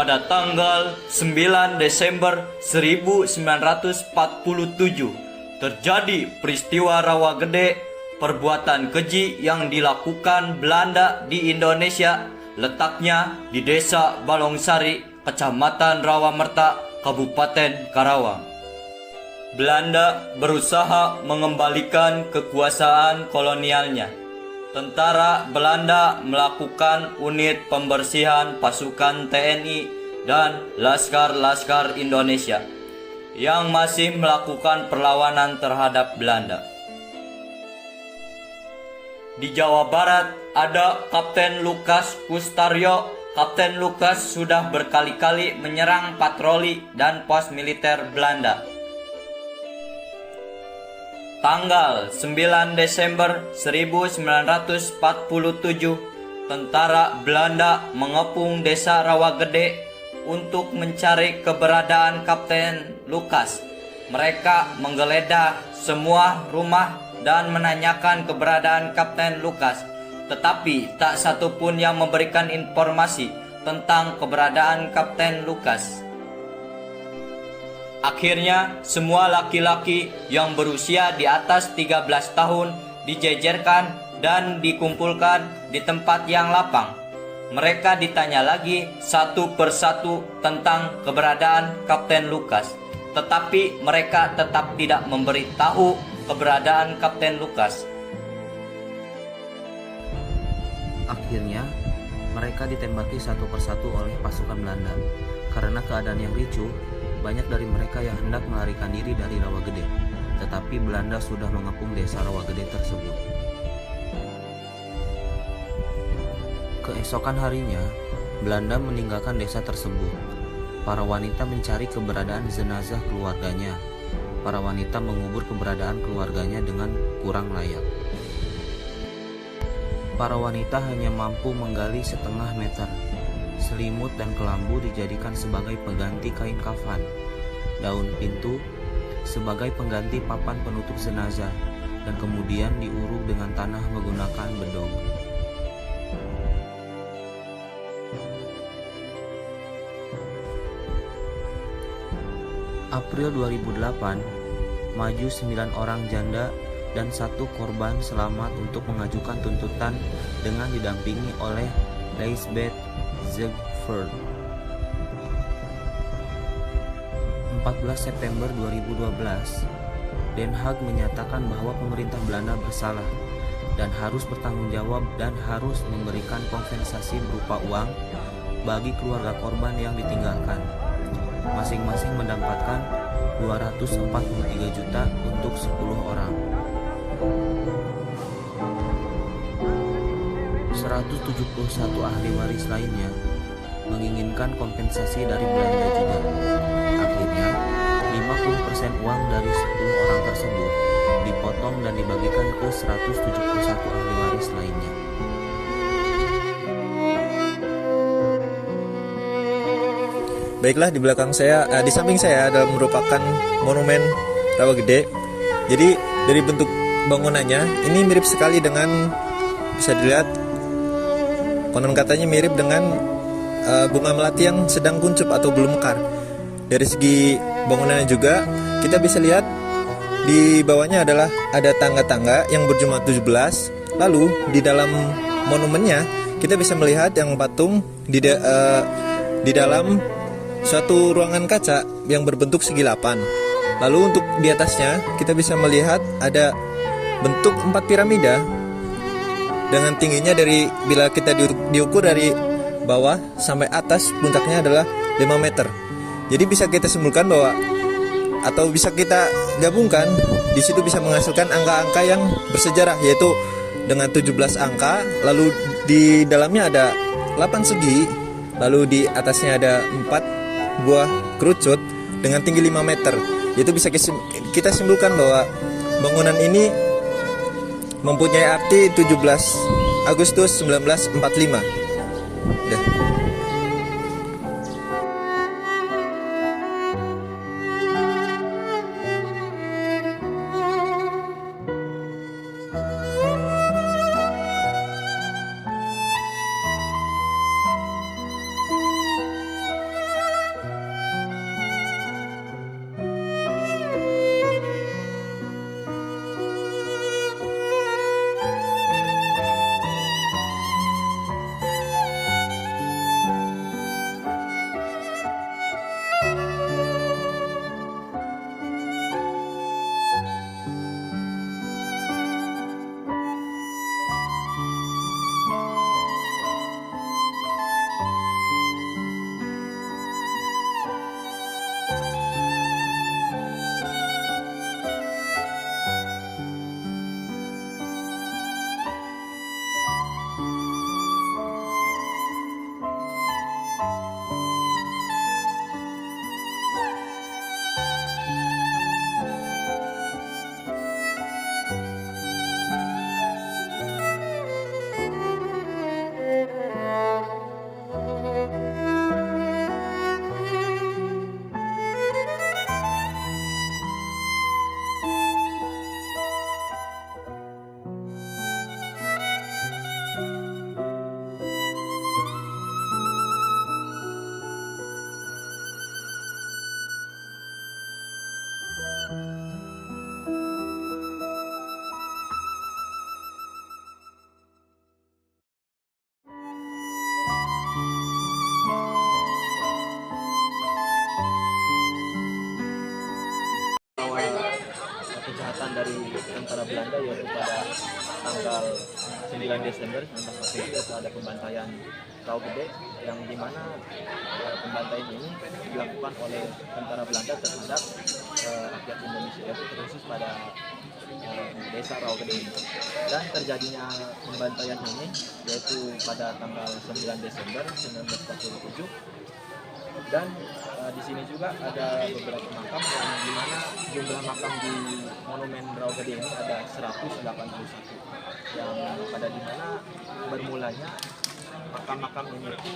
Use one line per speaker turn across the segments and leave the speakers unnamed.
pada tanggal 9 Desember 1947 terjadi peristiwa rawa gede, perbuatan keji yang dilakukan Belanda di Indonesia, letaknya di Desa Balongsari, Kecamatan Rawamerta, Kabupaten Karawang. Belanda berusaha mengembalikan kekuasaan kolonialnya. Tentara Belanda melakukan unit pembersihan pasukan TNI dan laskar-laskar Indonesia yang masih melakukan perlawanan terhadap Belanda. Di Jawa Barat ada Kapten Lukas Kustaryo. Kapten Lukas sudah berkali-kali menyerang patroli dan pos militer Belanda. Tanggal 9 Desember 1947, tentara Belanda mengepung Desa Rawagede untuk mencari keberadaan Kapten Lukas. Mereka menggeledah semua rumah dan menanyakan keberadaan Kapten Lukas, tetapi tak satu pun yang memberikan informasi tentang keberadaan Kapten Lukas. Akhirnya, semua laki-laki yang berusia di atas 13 tahun dijejerkan dan dikumpulkan di tempat yang lapang. Mereka ditanya lagi satu persatu tentang keberadaan Kapten Lukas, tetapi mereka tetap tidak memberitahu keberadaan Kapten Lukas.
Akhirnya, mereka ditembaki satu persatu oleh pasukan Belanda. Karena keadaan yang ricuh, banyak dari mereka yang hendak melarikan diri dari Rawagede, tetapi Belanda sudah mengepung Desa Rawagede tersebut. Keesokan harinya, Belanda meninggalkan desa tersebut. Para wanita mencari keberadaan jenazah keluarganya. Para wanita mengubur keberadaan keluarganya dengan kurang layak. Para wanita hanya mampu menggali setengah meter. Selimut dan kelambu dijadikan sebagai pengganti kain kafan. Daun pintu sebagai pengganti papan penutup jenazah, dan kemudian diuruk dengan tanah menggunakan bedong. April 2008, maju 9 orang janda dan 1 korban selamat untuk mengajukan tuntutan dengan didampingi oleh Lijsbeth Zegveld. 14 September 2012, Den Haag menyatakan bahwa pemerintah Belanda bersalah dan harus bertanggung jawab dan harus memberikan kompensasi berupa uang bagi keluarga korban yang ditinggalkan. Masing-masing mendapatkan 243 juta untuk 10 orang. 171 ahli waris lainnya menginginkan kompensasi dari Belanda juga. Akhirnya, 50% uang dari 10 orang tersebut dipotong dan dibagikan ke 171 ahli waris lainnya.
Baiklah, di belakang saya, di samping saya ada merupakan monumen Rawagede. Jadi dari bentuk bangunannya ini mirip sekali dengan, bisa dilihat, konon katanya mirip dengan bunga melati yang sedang kuncup atau belum mekar. Dari segi bangunannya juga kita bisa lihat di bawahnya adalah ada tangga-tangga yang berjumlah 17. Lalu di dalam monumennya kita bisa melihat yang patung di dalam suatu ruangan kaca yang berbentuk segi 8. Lalu untuk di atasnya kita bisa melihat ada bentuk 4 piramida dengan tingginya dari, bila kita diukur dari bawah sampai atas, puncaknya adalah 5 meter. Jadi bisa kita simpulkan bahwa, atau bisa kita gabungkan, di situ bisa menghasilkan angka-angka yang bersejarah, yaitu dengan 17 angka, lalu di dalamnya ada 8 segi, lalu di atasnya ada 4 buah kerucut dengan tinggi 5 meter. Itu bisa kita simpulkan bahwa bangunan ini mempunyai arti 17 Agustus 1945. Udah.
Belanda, yaitu pada tanggal 9 Desember 1947 yaitu ada pembantaian Rau Gede, yang dimana pembantaian ini dilakukan oleh tentara Belanda terhadap rakyat Indonesia, yaitu terkhusus pada desa Rau Gede ini. Dan terjadinya pembantaian ini yaitu pada tanggal 9 Desember 1947. Dan di sini juga ada beberapa makam, yang dimana jumlah makam di Monumen Rau Gede ini ada 181, yang pada dimana bermulanya makam-makam ini itu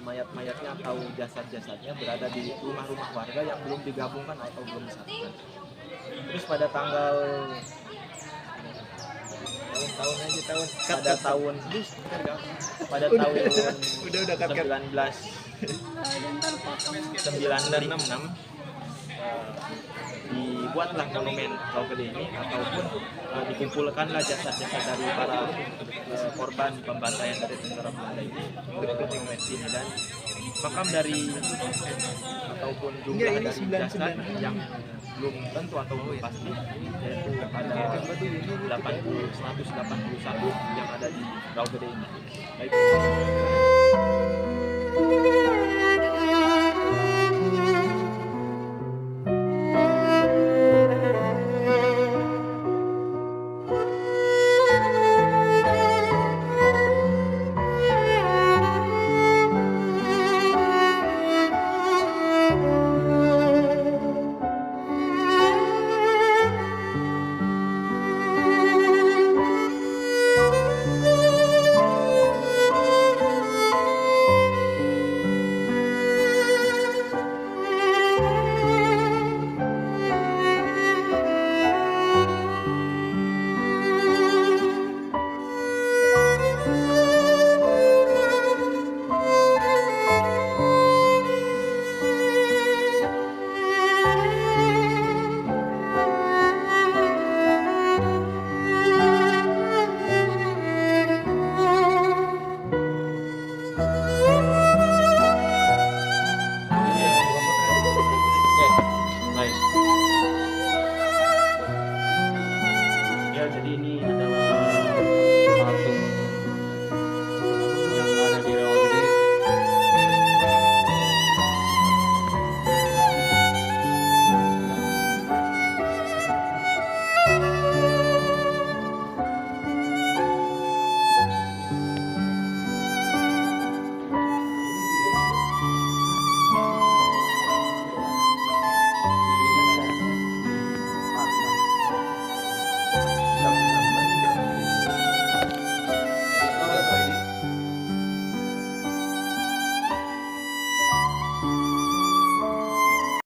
mayat-mayatnya atau jasad-jasadnya berada di rumah-rumah warga yang belum digabungkan atau belum disatukan. Terus pada tanggal pada tahun 1996 dibuatlah monumen Rau Gede ini, ataupun dikumpulkanlah jasad-jasad dari para korban pembantaian dari tentara Belanda ini untuk monumen ini. Dan makam dari ataupun jumlah dari jasad yang belum tentu atau belum pasti yaitu ada 181 yang ada di Rau Gede ini. Baik.